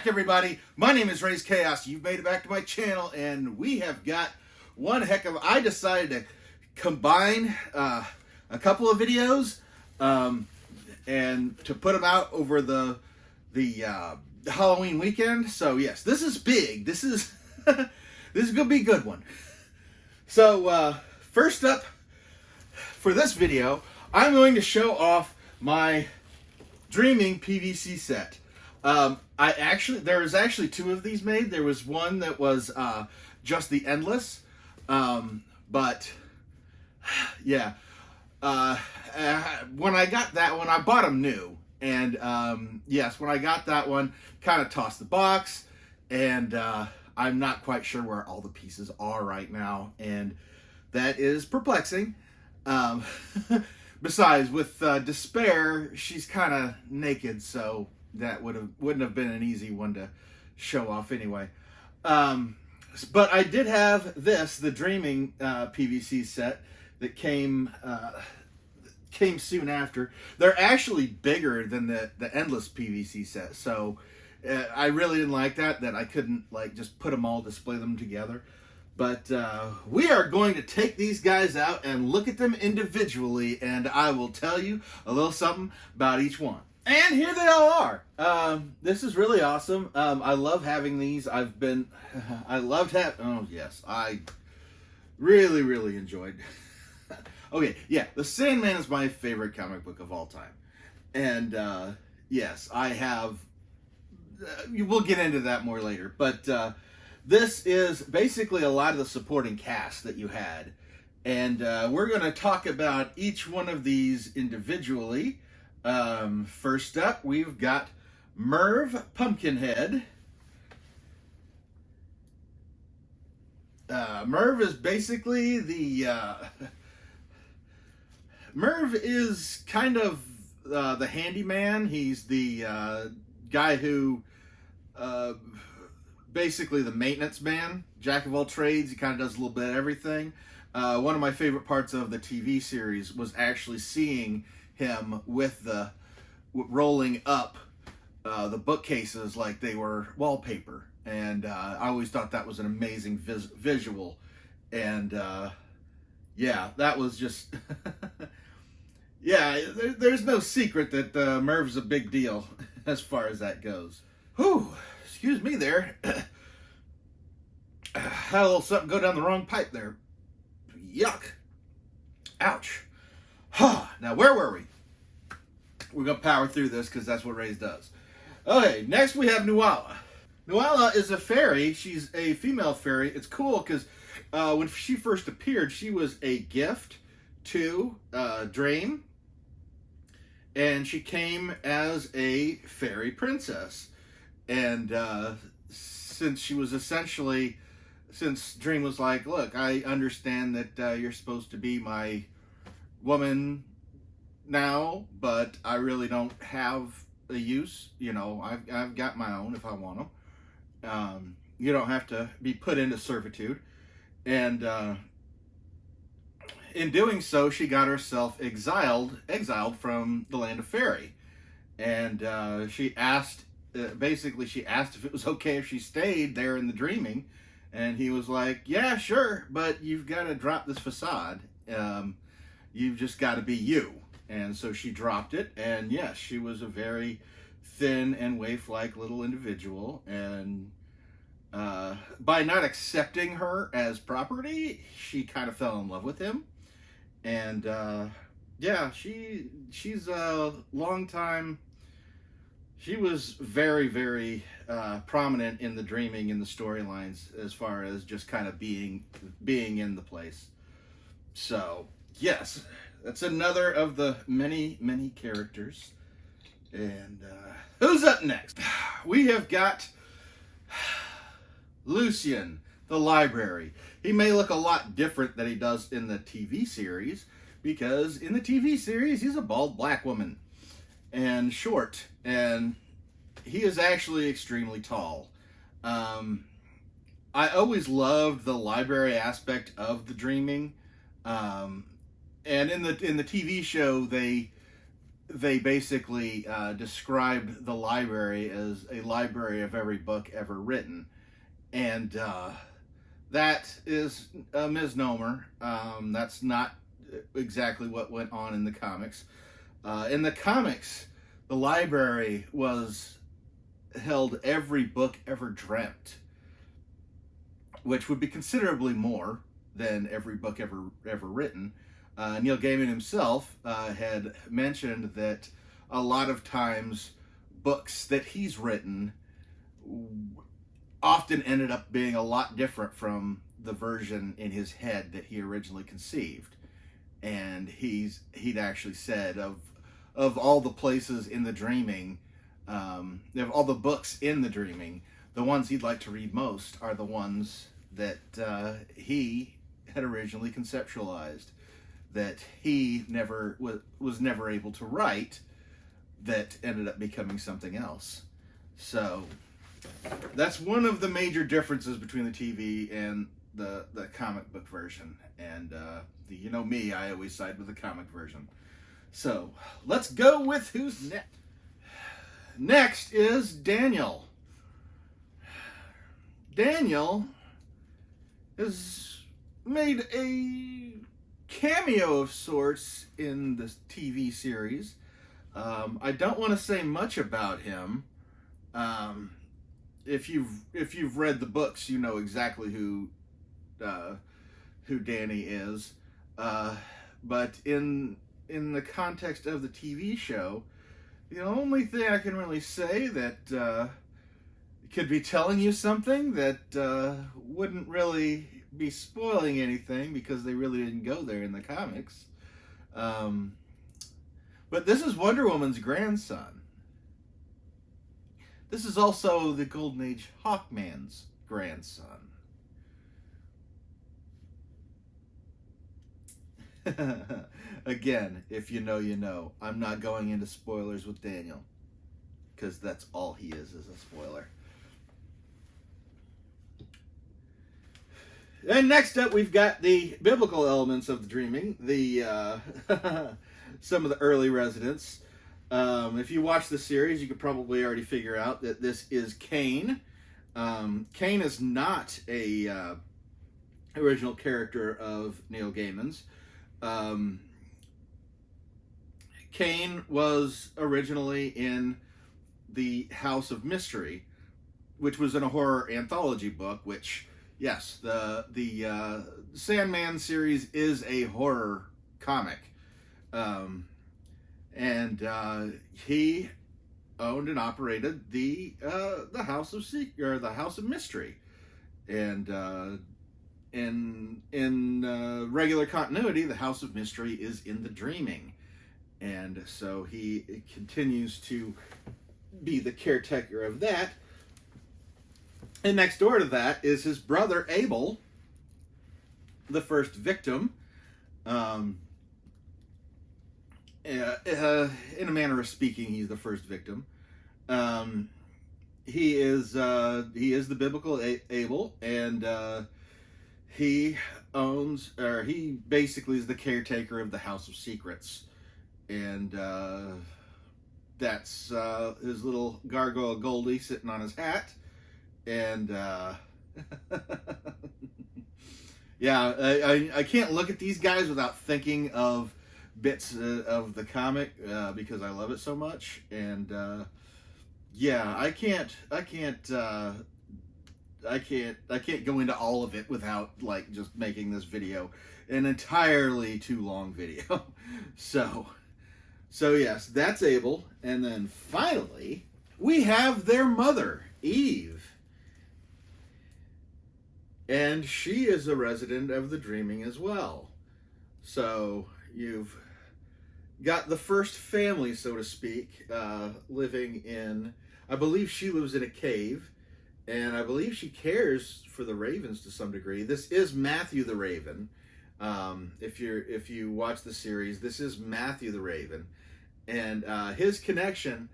everybody. My name is Raze Chaos. You've made it back to my channel, and we have got one heck of... I decided to combine a couple of videos and to put them out over the Halloween weekend. So yes, this is big. This is this is gonna be a good one. So first up for this video, I'm going to show off my Dreaming PVC set. There was actually two of these made. There was one that was just the Endless, but yeah, when I got that one, I bought them new, and yes, when I got that one, kind of tossed the box, and I'm not quite sure where all the pieces are right now, and that is perplexing. Besides, with Despair, she's kind of naked, so that wouldn't have been an easy one to show off anyway. But I did have the Dreaming PVC set that came soon after. They're actually bigger than the Endless PVC set, so I really didn't like that I couldn't like just put them all, display them together. But we are going to take these guys out and look at them individually, and I will tell you a little something about each one. And here they all are. This is really awesome. I love having these. I really, really enjoyed. Okay, yeah, the Sandman is my favorite comic book of all time. And yes, I have, we'll get into that more later, but this is basically a lot of the supporting cast that you had. And we're going to talk about each one of these individually. First up, we've got Merv Pumpkinhead. Merv is basically Merv is kind of the handyman. He's the guy who basically the maintenance man, jack of all trades. He kind of does a little bit of everything. One of my favorite parts of the TV series was actually seeing him with rolling up the bookcases like they were wallpaper, and I always thought that was an amazing visual. And yeah, that was just yeah, there's no secret that Merv's a big deal as far as that goes. Whew, excuse me there. Had a little something go down the wrong pipe there. Yuck. Ouch. Now, where were we? We're going to power through this because that's what Raze does. Okay, next we have Nuala. Nuala is a fairy. She's a female fairy. It's cool because when she first appeared, she was a gift to Dream. And she came as a fairy princess. And since she was essentially... Since Dream was like, look, I understand that you're supposed to be my woman now, but I really don't have a use. You know, I've got my own if I want them. You don't have to be put into servitude. And in doing so, she got herself exiled from the land of fairy. And she asked, basically she asked if it was okay if she stayed there in the Dreaming. And he was like, yeah, sure, but you've got to drop this facade. You've just got to be you. And so she dropped it, and yes, she was a very thin and waif-like little individual. And by not accepting her as property, she kind of fell in love with him. And yeah, she's a long time... She was very, very prominent in the Dreaming, in the storylines, as far as just kind of being in the place. So, yes, that's another of the many, many characters. And who's up next? We have got Lucien, the library. He may look a lot different than he does in the TV series, because in the TV series, he's a bald black woman. And short, and he is actually extremely tall. I always loved the library aspect of the Dreaming, and in the TV show they basically described the library as a library of every book ever written. And that is a misnomer. That's not exactly what went on in the comics. In the comics, the library held every book ever dreamt, which would be considerably more than every book ever written. Neil Gaiman himself had mentioned that a lot of times books that he's written often ended up being a lot different from the version in his head that he originally conceived. And he'd actually said of all the places in the Dreaming, of all the books in the Dreaming, the ones he'd like to read most are the ones that he had originally conceptualized, that he was never able to write, that ended up becoming something else. So that's one of the major differences between the TV and the comic book version. And you know me, I always side with the comic version. So let's go with who's next. Next is Daniel. Daniel has made a cameo of sorts in this TV series. I don't want to say much about him. If you've read the books, you know exactly who Danny is. But in the context of the TV show, the only thing I can really say that could be telling you something that wouldn't really be spoiling anything, because they really didn't go there in the comics. But this is Wonder Woman's grandson. This is also the Golden Age Hawkman's grandson. Again, if you know, you know. I'm not going into spoilers with Daniel, because that's all he is a spoiler. And next up, we've got the biblical elements of the Dreaming, the some of the early residents. If you watch the series, you could probably already figure out that this is Cain. Cain is not a original character of Neil Gaiman's. Cain was originally in the House of Mystery, which was in a horror anthology book, which, yes, the Sandman series is a horror comic. And he owned and operated the House of Mystery, and in regular continuity, the House of Mystery is in the Dreaming, and so he continues to be the caretaker of that. And next door to that is his brother Abel, the first victim. In a manner of speaking, he's the first victim. He is the biblical Abel, and he basically is the caretaker of the House of Secrets, and that's his little gargoyle Goldie sitting on his hat, and yeah, I can't look at these guys without thinking of bits of the comic, because I love it so much. And yeah, I can't go into all of it without like just making this video an entirely too long video. So yes, that's Abel. And then finally we have their mother, Eve, and she is a resident of the Dreaming as well. So you've got the first family, so to speak, living in, I believe she lives in a cave, and I believe she cares for the ravens to some degree. This is Matthew the Raven. If you watch the series, this is Matthew the Raven, and his connection,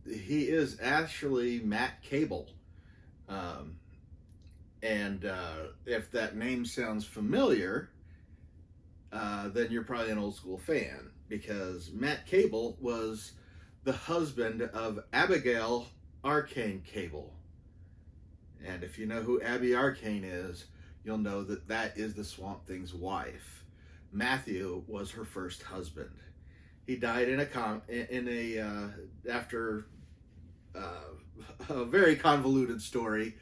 he is actually Matt Cable. And if that name sounds familiar, then you're probably an old school fan, because Matt Cable was the husband of Abigail Arcane Cable. And if you know who Abby Arcane is, you'll know that that is the Swamp Thing's wife. Matthew was her first husband. He died after a very convoluted story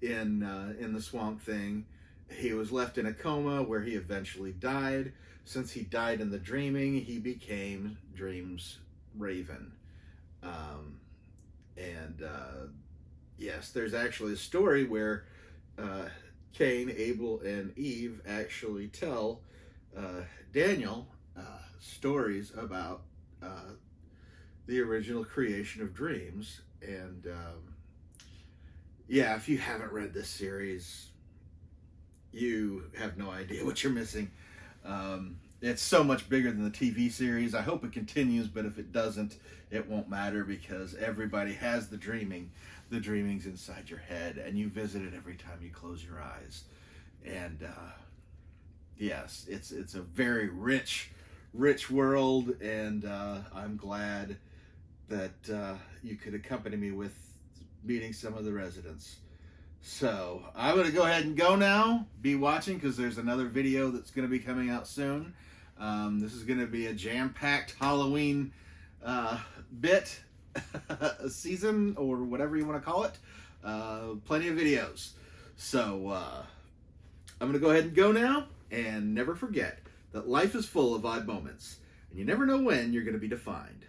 in the Swamp Thing. He was left in a coma where he eventually died. Since he died in the dreaming, he became Dream's Raven. Yes, there's actually a story where Cain, Abel, and Eve actually tell Daniel stories about the original creation of dreams. And yeah, if you haven't read this series, you have no idea what you're missing. It's so much bigger than the TV series. I hope it continues, but if it doesn't, it won't matter, because everybody has the dreaming. The dreaming's inside your head, and you visit it every time you close your eyes. And yes, it's a very rich world, and I'm glad that you could accompany me with meeting some of the residents. So I'm going to go ahead and go now. Be watching, because there's another video that's going to be coming out soon. This is going to be a jam-packed Halloween bit season, or whatever you want to call it. Plenty of videos. So I'm going to go ahead and go now. And never forget that life is full of odd moments, and you never know when you're going to be defined.